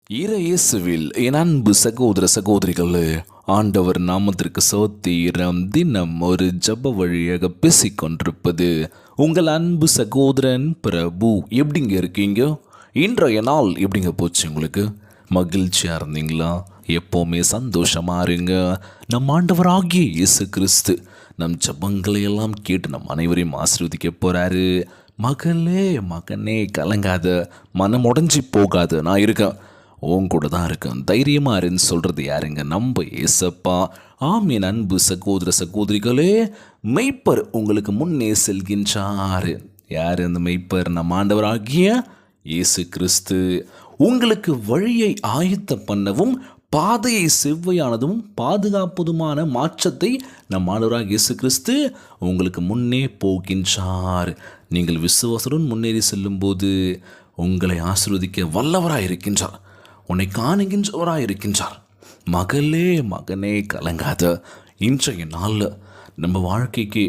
இயேசுவில் என் அன்பு சகோதர சகோதரிகளே, ஆண்டவர் நாமத்திற்கு சோத்திரம். தினம் ஒரு ஜப வழியாக பேசிக்கொண்டிருப்பது உங்கள் அன்பு சகோதரன் பிரபு. எப்படிங்க இருக்கீங்க? இன்றைய நாள் எப்படிங்க போச்சு? உங்களுக்கு மகிழ்ச்சியாக இருந்தீங்களா? எப்போவுமே சந்தோஷமாக இருங்க. நம் ஆண்டவராகிய இயேசு கிறிஸ்து நம் ஜபங்களை எல்லாம் கேட்டு நம் அனைவரையும் ஆசீர்வதிக்க போகிறாரு. மகளே மகனே கலங்காத, மனம் உடஞ்சி போகாத, நான் இருக்கேன், உன் கூட தான் இருக்கேன், தைரியமாக இருன்னு சொல்கிறது யாருங்க? நம்ம ஏசப்பா. ஆம் என் அன்பு சகோதர சகோதரிகளே, மெய்ப்பர் உங்களுக்கு முன்னே செல்கின்றார். யார் அந்த மெய்ப்பர்? நம் ஆண்டவராகிய இயேசு கிறிஸ்து. உங்களுக்கு வழியை ஆயத்த பண்ணவும் பாதையை செவ்வையானதும் பாதுகாப்பதுமான மாற்றத்தை நம் ஆண்டவராகிய இயேசு கிறிஸ்து உங்களுக்கு முன்னே போகின்றார். நீங்கள் விசுவாசத்துடன் முன்னேறி செல்லும்போது உங்களை ஆசீர்வதிக்க வல்லவராக இருக்கின்றார், உன்னை காணுகின்றவராக இருக்கின்றார். மகளே மகனே கலங்காத. இன்றைய நாளில் நம்ம வாழ்க்கைக்கு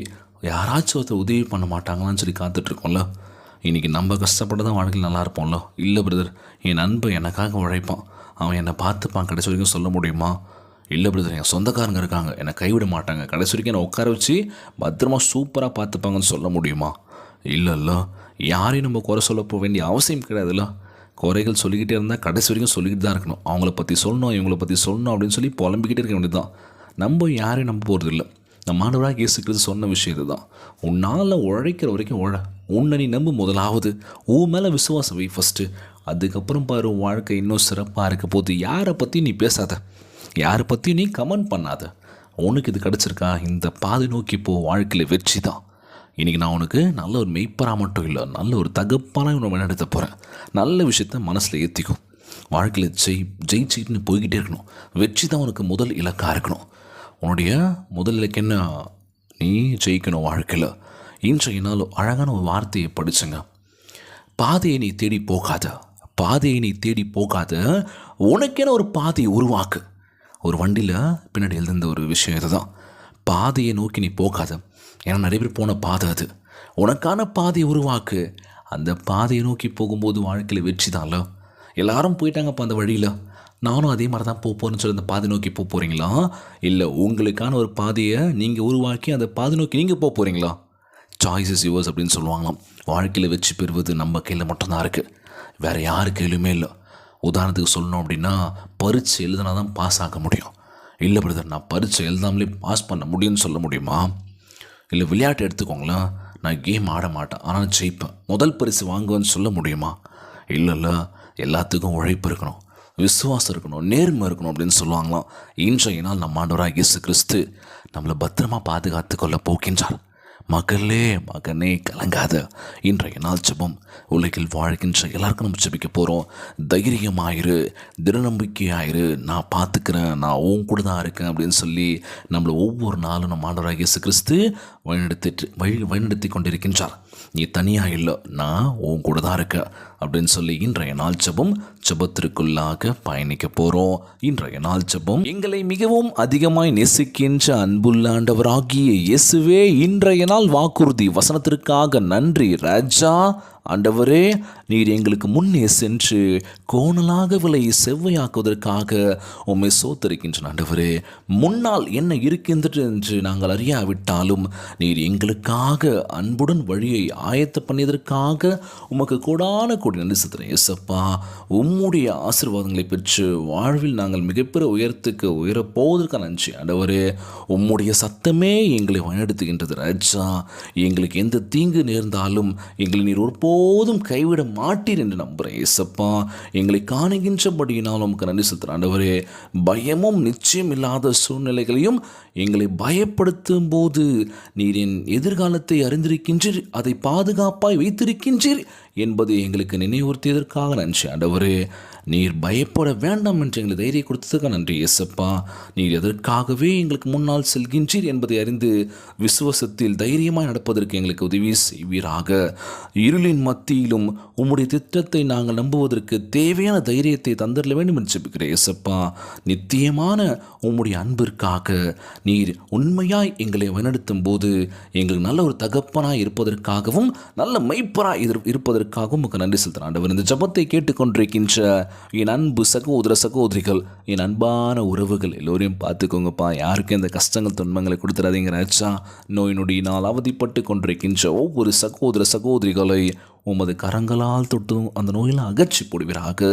யாராச்சும் ஒருத்தர் உதவி பண்ண மாட்டாங்களான்னு சொல்லி காத்துட்ருக்கோம்ல. இன்றைக்கி நம்ம கஷ்டப்பட்டு தான் வாழ்க்கையில் நல்லா இருப்போம்ல. இல்லை பிரதர், என் நண்பன் எனக்காக உழைப்பான், அவன் என்னை பார்த்துப்பான், கடைசி வரைக்கும் சொல்ல முடியுமா? இல்லை பிரதர், என் சொந்தக்காரங்க இருக்காங்க, என்னை கைவிட மாட்டாங்க, கடைசி வரைக்கும் என்னை உட்கார வச்சு பத்திரமா சூப்பராக பார்த்துப்பாங்கன்னு சொல்ல முடியுமா? இல்லைல்ல. யாரையும் நம்ம குறை சொல்ல போக வேண்டிய அவசியம் கிடையாதுல்ல. குறைகள் சொல்லிக்கிட்டே இருந்தால் கடைசி வரைக்கும் சொல்லிக்கிட்டு தான் இருக்கணும். அவங்கள பற்றி சொல்லணும், இவங்கள பற்றி சொல்லணும் அப்படின்னு சொல்லி புலம்பிக்கிட்டே இருக்க வேண்டியது தான். நம்ம யாரையும் நம்ப போகிறது இல்லை. நம்ம ஆண்டவராக இயேசு கிறிஸ்து சொன்ன விஷயம் இது தான். உன்னால் உழைக்கிற வரைக்கும் உன்னை நீ நம்ப. முதலாவது உன் மேலே விசுவாசம் வை ஃபஸ்ட்டு. அதுக்கப்புறம் பாரு, உன் வாழ்க்கை இன்னும் சிறப்பாக இருக்க போது. யாரை பற்றியும் நீ பேசாத, யாரை பற்றியும் நீ கமெண்ட் பண்ணாத. உனக்கு இது கிடச்சிருக்கா, இந்த பாதை நோக்கி போ, வாழ்க்கையில் வெற்றி தான். இன்றைக்கி நான் உனக்கு நல்ல ஒரு மெய்ப்பராக மட்டும் இல்லை, நல்ல ஒரு தகப்பான உன்னை வழிநடத்த போகிறேன். நல்ல விஷயத்த மனசில் ஏற்றிக்கும். வாழ்க்கையில் ஜெயிச்சுக்கிட்டு போய்கிட்டே இருக்கணும். வெற்றி தான் உனக்கு முதல் இலக்காக இருக்கணும். உன்னுடைய முதல் இலக்கு என்ன? நீ ஜெயிக்கணும் வாழ்க்கையில். இன்றைய நாள் அழகான ஒரு வார்த்தையை படிச்சுங்க. பாதையை நீ தேடி போகாத, பாதையை நீ தேடி போகாத, உனக்கென ஒரு பாதையை உருவாக்கு. ஒரு வண்டியில் பின்னாடி எழுந்த ஒரு விஷயம் இதுதான். பாதையை நோக்கி நீ போகாத, ஏன்னா நிறைய பேர் போன பாதை அது. உனக்கான பாதையை உருவாக்கு. அந்த பாதையை நோக்கி போகும்போது வாழ்க்கையில் வெற்றி தான்ல. எல்லாரும் போயிட்டாங்கப்பா அந்த வழியில், நானும் அதே மாதிரி தான் போகிறேன்னு சொல்லி அந்த பாதை நோக்கி போகிறீங்களா? இல்லை உங்களுக்கான ஒரு பாதையை நீங்கள் உருவாக்கி அந்த பாதை நோக்கி நீங்கள் போகிறீங்களா? சாய்ஸ் இஸ் யுவர்ஸ் அப்படின்னு சொல்லுவாங்களாம். வாழ்க்கையில் வெற்றி பெறுவது நம்ம கையில் மட்டும்தான் இருக்குது, வேறு யாரு கையிலுமே இல்லை. உதாரணத்துக்கு சொல்லணும் அப்படின்னா, பரீட்சை எழுதினா தான் பாஸ் ஆக முடியும். இல்லை பிரதர், நான் பரீட்சை எழுதாமலே பாஸ் பண்ண முடியும்னு சொல்ல முடியுமா? இல்லை விளையாட்டு எடுத்துக்கோங்களேன், நான் கேம் ஆட மாட்டேன் ஆனால் ஜெயிப்பேன், முதல் பரிசு வாங்குவேன்னு சொல்ல முடியுமா? இல்லை, எல்லாத்துக்கும் உழைப்பு இருக்கணும், விசுவாசம் இருக்கணும், நேர்மை இருக்கணும் அப்படின்னு சொல்லுவாங்களாம். இன்றைய நாள் நம்ம ஆண்டவராகிய இயேசு கிறிஸ்து நம்மளை பத்திரமா பாதுகாத்து கொள்ள போகின்றார். மகளே மகனே கலங்காத. இன்றைய நாள் ஜெபம். உலகில் வாழ்கின்ற எல்லாருக்கும் நம்ம ஜெபிக்க போகிறோம். தைரியமாயிரு, திருநம்பிக்கையாயிரு, நான் பார்த்துக்கிறேன், நான் உன் கூட தான் இருக்கேன் அப்படின்னு சொல்லி நம்மளை ஒவ்வொரு நாளும் நம்ம ஆண்டவராகிய இயேசு கிறிஸ்து வழிநடத்தி கொண்டிருக்கின்றார். நீ தனியாக இல்லை, நான் உன் கூட தான் இருக்கேன் அப்படின்னு சொல்லி இன்றைய நாள் ஜெபம். ஜெபத்திற்குள்ளாக பயணிக்க போகிறோம். இன்றைய நாள் ஜெபம். எங்களை மிகவும் அதிகமாய் நேசிக்கின்ற அன்புள்ள ஆண்டவராகிய இயேசுவே, இன்றைய நாள் வாக்குறுதி வசனத்திற்காக நன்றி ராஜா. ஆண்டவரே, நீர் எங்களுக்கு முன்னே சென்று கோணலாக விலை செவ்வையாக்குவதற்காக உம்மை சோத்தரிக்கின்றன. ஆண்டவரே, முன்னால் என்ன இருக்கின்றது என்று நாங்கள் அறியாவிட்டாலும் நீர் எங்களுக்காக அன்புடன் வழியை ஆயத்த பண்ணியதற்காக உமக்கு கூடான கூடி நன்றி செலுத்துகிறேன். இயேசப்பா, உம்முடைய ஆசீர்வாதங்களை பெற்று வாழ்வில் நாங்கள் மிகப்பெரிய உயரத்துக்கு உயரப்போவதற்காக நன்றி. ஆண்டவரே, உம்முடைய சத்தமே எங்களை வழிநடத்துகின்றது ராஜா. எங்களுக்கு எந்த தீங்கு நேர்ந்தாலும் எங்களை நீர் ஒருபோதும் கைவிட மாட்டீர் என்று நம்புகிறேன். இயேசப்பா, எங்களை காணுகின்றபடியினால் உமக்கு நன்றி செலுத்துகிறேன். ஆண்டவரே, பயமும் நிச்சயம் இல்லாத சூழ்நிலைகளையும் எங்களை பயப்படுத்தும் போது நீர் என் எதிர்காலத்தை அறிந்திருக்கின்றீர், அதை பாதுகாப்பாய் வைத்திருக்கின்றீர் என்பதை எங்களுக்கு நினைவுறுத்தியதற்காக நன்றி. ஆண்டவரே, நீர் பயப்பட வேண்டாம் என்று எங்களுக்கு தைரியம் கொடுத்ததுக்காக நன்றி. இயேசப்பா, நீர் எதற்காகவே எங்களுக்கு முன்னால் செல்கின்றீர் என்பதை அறிந்து விசுவாசத்தில் தைரியமாக நடப்பதற்கு எங்களுக்கு உதவி செய்வீராக. இருளின் மத்தியிலும் உம்முடைய திட்டத்தை நாங்கள் நம்புவதற்கு தேவையான தைரியத்தை தந்திர வேண்டும் என்று ஜெபிக்கிறேன். இயேசப்பா, நித்தியமான உம்முடைய அன்பிற்காக நீர் உண்மையாய் எங்களை வழிநடத்தும் போது எங்களுக்கு நல்ல ஒரு தகப்பனாய் இருப்பதற்காகவும் நல்ல மெய்ப்பராய் இருப்பதற்காக அதற்காக உமக்கு நன்றி செலுத்துகிறேன் ஆண்டவர். இந்த ஜெபத்தை கேட்டுக்கொண்டிருக்கின்ற என் அன்பு சகோதர சகோதரிகள், என் அன்பான உறவுகள் எல்லோரையும் பார்த்துக்கோங்கப்பா. யாருக்கும் இந்த கஷ்டங்கள் துன்பங்களை கொடுத்துடாதீங்க ராஜா. நோய் நொடியினால் அவதிப்பட்டு கொண்டிருக்கின்ற ஒவ்வொரு சகோதர சகோதரிகளை உமது கரங்களால் தொட்டும் அந்த நோயெல்லாம் அகற்றி போடுவீராக.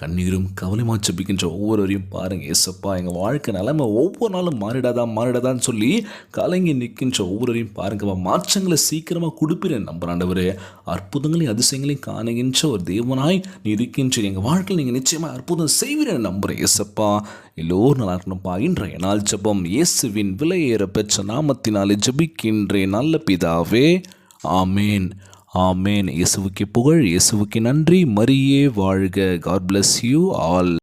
கண்ணீரும் கவலைமா ஜெபிக்கின்ற ஒவ்வொருவரையும் பாருங்கள் ஏசப்பா. எங்கள் வாழ்க்கை நிலைமை ஒவ்வொரு நாளும் மாறிடாதான்னு சொல்லி கலங்கி நிற்கின்ற ஒவ்வொருவரையும் பாருங்கப்பா. மாற்றங்களை சீக்கிரமாக கொடுப்பீரேன் நம்புறாண்டவர். அற்புதங்களையும் அதிசயங்களையும் காணுகின்ற ஒரு தேவனாய் நீ இருக்கின்ற எங்கள் வாழ்க்கையில் நீங்கள் நிச்சயமாக அற்புதம் செய்வீரேன் நம்புகிறேன் ஏசப்பா. எல்லோரும் நல்லா இருக்கணும்ப்பா. இன்றைய நாள் ஜெபம் இயேசுவின் விலையேற பெற்ற நாமத்தினாலே ஜெபிக்கின்றேன் நல்ல பிதாவே, ஆமேன். ஆமேன். இயேசுவுக்கு புகழ், இயேசுவுக்கு நன்றி. மரியே வாழ்க. God bless you all.